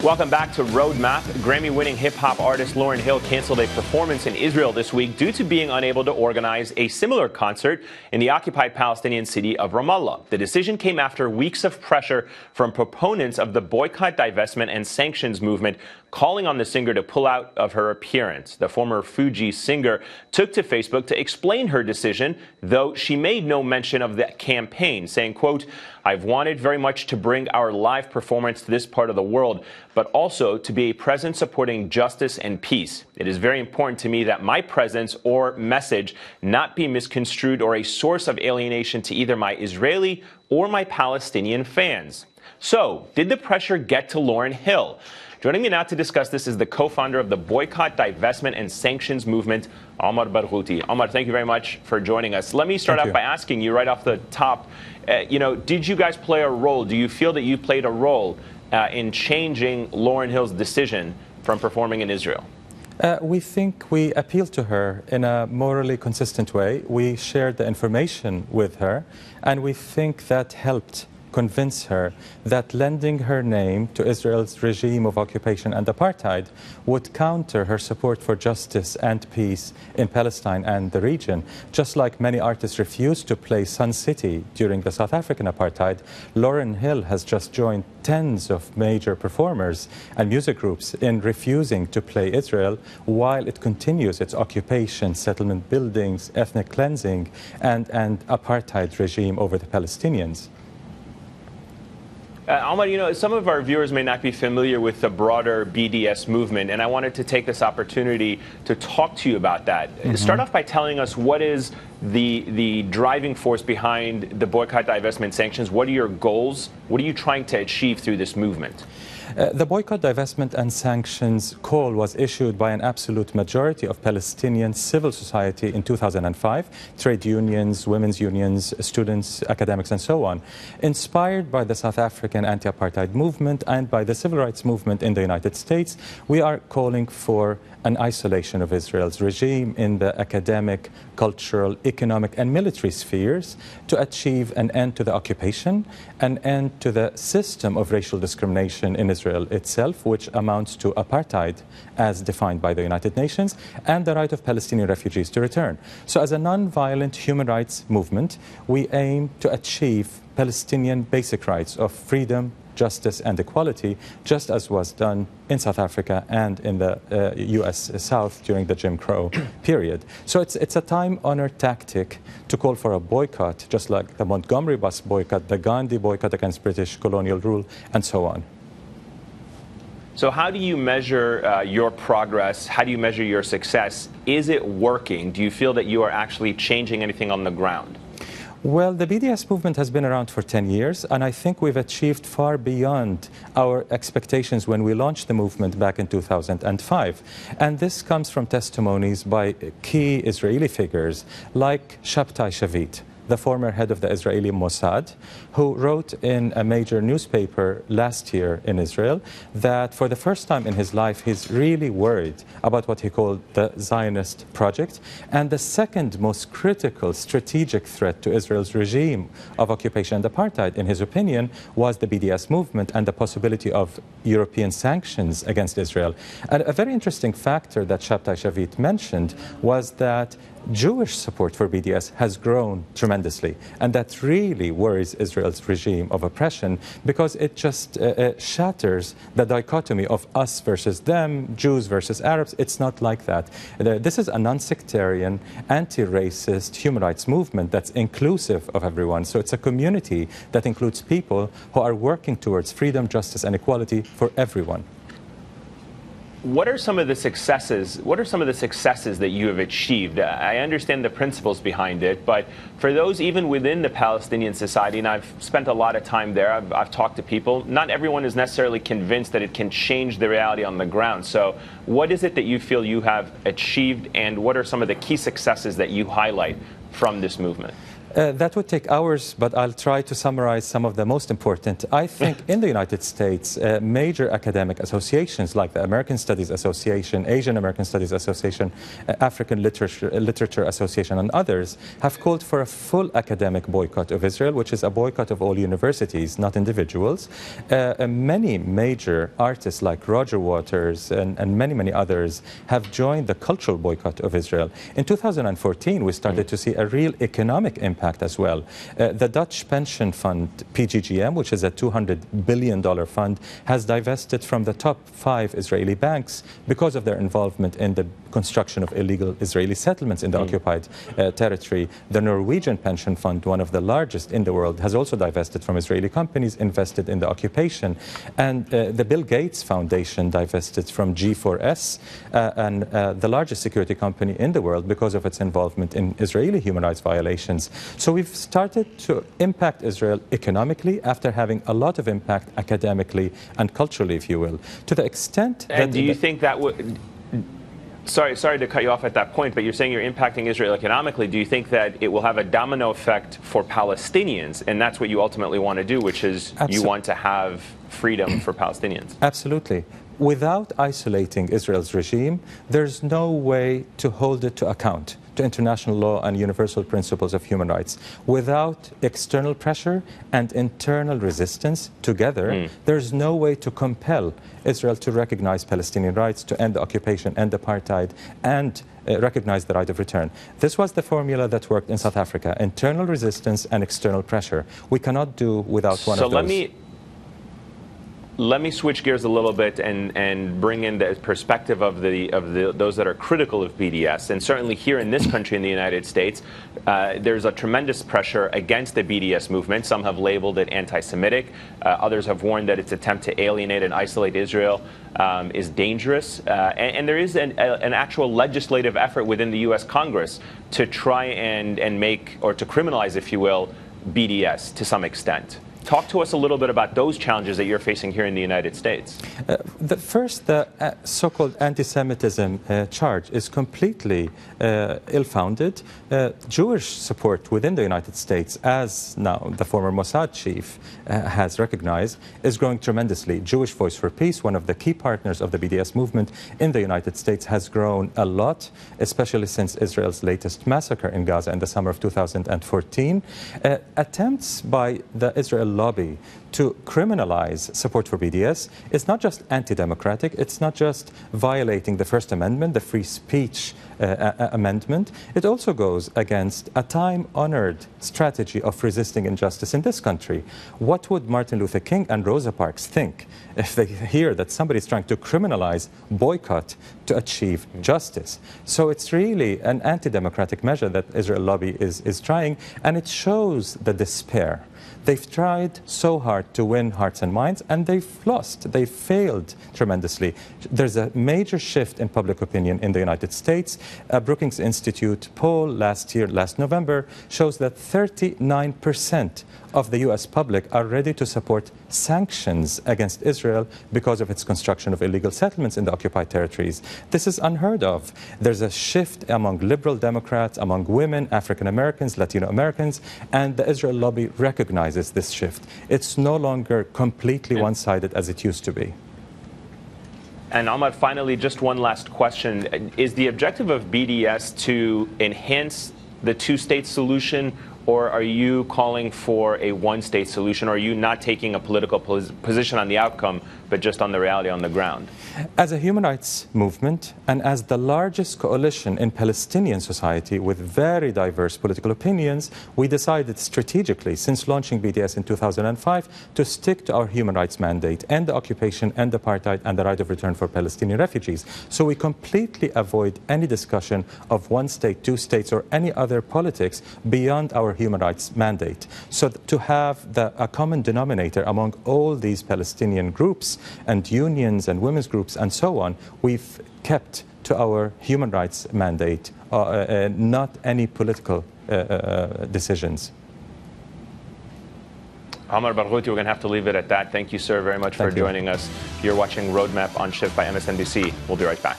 Welcome back to Roadmap. Grammy-winning hip-hop artist Lauryn Hill canceled a performance in Israel this week due to being unable to organize a similar concert in the occupied Palestinian city of Ramallah. The decision came after weeks of pressure from proponents of the boycott, divestment, and sanctions movement, calling on the singer to pull out of her appearance. The former Fuji singer took to Facebook to explain her decision, though she made no mention of the campaign, saying, quote, "I've wanted very much to bring our live performance to this part of the world, but also to be a presence supporting justice and peace. It is very important to me that my presence or message not be misconstrued or a source of alienation to either my Israeli or my Palestinian fans." So, did the pressure get to Lauryn Hill? Joining me now to discuss this is the co-founder of the Boycott, Divestment, and Sanctions Movement, Omar Barghouti. Omar, thank you very much for joining us. Let me start off by asking you right off the top, did you guys play a role? Do you feel that you played a role in changing Lauryn Hill's decision from performing in Israel? We think we appealed to her in a morally consistent way. We shared the information with her, and we think that helped convince her that lending her name to Israel's regime of occupation and apartheid would counter her support for justice and peace in Palestine and the region. Just like many artists refused to play Sun City during the South African apartheid, Lauryn Hill has just joined tens of major performers and music groups in refusing to play Israel while it continues its occupation, settlement buildings, ethnic cleansing, and apartheid regime over the Palestinians. Omar, some of our viewers may not be familiar with the broader BDS movement, and I wanted to take this opportunity to talk to you about that. Start off by telling us what is the driving force behind the boycott, divestment, sanctions. What are your goals? What are you trying to achieve through this movement? The boycott, divestment, and sanctions call was issued by an absolute majority of Palestinian civil society in 2005, trade unions, women's unions, students, academics, and so on. Inspired by the South African anti-apartheid movement and by the civil rights movement in the United States, we are calling for an isolation of Israel's regime in the academic, cultural, economic, and military spheres to achieve an end to the occupation, an end to the system of racial discrimination in Israel itself, which amounts to apartheid as defined by the United Nations, and the right of Palestinian refugees to return. So as a non-violent human rights movement, we aim to achieve Palestinian basic rights of freedom, justice, and equality, just as was done in South Africa and in the U.S. South during the Jim Crow period. So it's a time-honored tactic to call for a boycott, just like the Montgomery bus boycott, the Gandhi boycott against British colonial rule, and so on. So how do you measure your progress? How do you measure your success? Is it working? Do you feel that you are actually changing anything on the ground? Well, the BDS movement has been around for 10 years, and I think we've achieved far beyond our expectations when we launched the movement back in 2005. And this comes from testimonies by key Israeli figures like Shabtai Shavit, the former head of the Israeli Mossad, who wrote in a major newspaper last year in Israel that for the first time in his life, he's really worried about what he called the Zionist project. And the second most critical strategic threat to Israel's regime of occupation and apartheid, in his opinion, was the BDS movement and the possibility of European sanctions against Israel. And a very interesting factor that Shabtai Shavit mentioned was that Jewish support for BDS has grown tremendously, and that really worries Israel's regime of oppression because it just shatters the dichotomy of us versus them, Jews versus Arabs. It's not like that. This is a non-sectarian, anti-racist human rights movement that's inclusive of everyone. So it's a community that includes people who are working towards freedom, justice, and equality for everyone. What are some of the successes? What are some of the successes that you have achieved? I understand the principles behind it, but for those even within the Palestinian society, and I've spent a lot of time there, I've talked to people, not everyone is necessarily convinced that it can change the reality on the ground. So what is it that you feel you have achieved, and what are some of the key successes that you highlight from this movement? That would take hours, but I'll try to summarize some of the most important. I think in the United States, major academic associations like the American Studies Association, Asian American Studies Association, African Literature Association, and others have called for a full academic boycott of Israel, which is a boycott of all universities, not individuals. Many major artists like Roger Waters and many others have joined the cultural boycott of Israel. In 2014, we started to see a real economic impact as well. The Dutch pension fund, PGGM, which is a $200 billion fund, has divested from the top 5 Israeli banks because of their involvement in the construction of illegal Israeli settlements in the occupied territory. The Norwegian pension fund, one of the largest in the world, has also divested from Israeli companies invested in the occupation. And the Bill Gates Foundation divested from G4S, and the largest security company in the world, because of its involvement in Israeli human rights violations. So we've started to impact Israel economically after having a lot of impact academically and culturally, if you will, to the extent that... And do you think that would... Sorry to cut you off at that point, but you're saying you're impacting Israel economically. Do you think that it will have a domino effect for Palestinians? And that's what you ultimately want to do, which is you want to have freedom for Palestinians. Absolutely. Without isolating Israel's regime, there's no way to hold it to account to international law and universal principles of human rights. Without external pressure and internal resistance together, there's no way to compel Israel to recognize Palestinian rights, to end the occupation, end apartheid, and recognize the right of return. This was the formula that worked in South Africa: internal resistance and external pressure. We cannot do without one of those. Let me switch gears a little bit and bring in the perspective of those that are critical of BDS. And certainly here in this country, in the United States, there's a tremendous pressure against the BDS movement. Some have labeled it anti-Semitic. Others have warned that its attempt to alienate and isolate Israel is dangerous. And there is an actual legislative effort within the U.S. Congress to try and make, or to criminalize, if you will, BDS to some extent. Talk to us a little bit about those challenges that you're facing here in the United States. The so-called anti-Semitism charge is completely ill-founded. Jewish support within the United States, as now the former Mossad chief has recognized, is growing tremendously. Jewish Voice for Peace, one of the key partners of the BDS movement in the United States, has grown a lot, especially since Israel's latest massacre in Gaza in the summer of 2014. Attempts by the Israel lobby to criminalize support for BDS is not just anti-democratic, it's not just violating the First Amendment, the free speech amendment. It also goes against a time-honored strategy of resisting injustice in this country. What would Martin Luther King and Rosa Parks think if they hear that somebody is trying to criminalize boycott to achieve justice? So it's really an anti-democratic measure that Israel lobby is trying, and it shows the despair. They've tried so hard to win hearts and minds, and they've lost. They failed tremendously. There's a major shift in public opinion in the United States. A Brookings Institute poll last November, shows that 39% of the U.S. public are ready to support sanctions against Israel because of its construction of illegal settlements in the occupied territories. This is unheard of. There's a shift among liberal Democrats, among women, African Americans, Latino Americans, and the Israel lobby recognizes this shift. It's no longer completely one-sided as it used to be. And Ahmad, finally, just one last question. Is the objective of BDS to enhance the two-state solution, or are you calling for a one-state solution? Or are you not taking a political position on the outcome, but just on the reality on the ground? As a human rights movement, and as the largest coalition in Palestinian society with very diverse political opinions, we decided strategically, since launching BDS in 2005, to stick to our human rights mandate: end the occupation, end apartheid, and the right of return for Palestinian refugees. So we completely avoid any discussion of one state, two states, or any other politics beyond our human rights mandate. So to have a common denominator among all these Palestinian groups and unions and women's groups and so on, we've kept to our human rights mandate, not any political decisions. Amar Barghouti, we're going to have to leave it at that. Thank you, sir, very much for joining us. You're watching Roadmap on Shift by MSNBC. We'll be right back.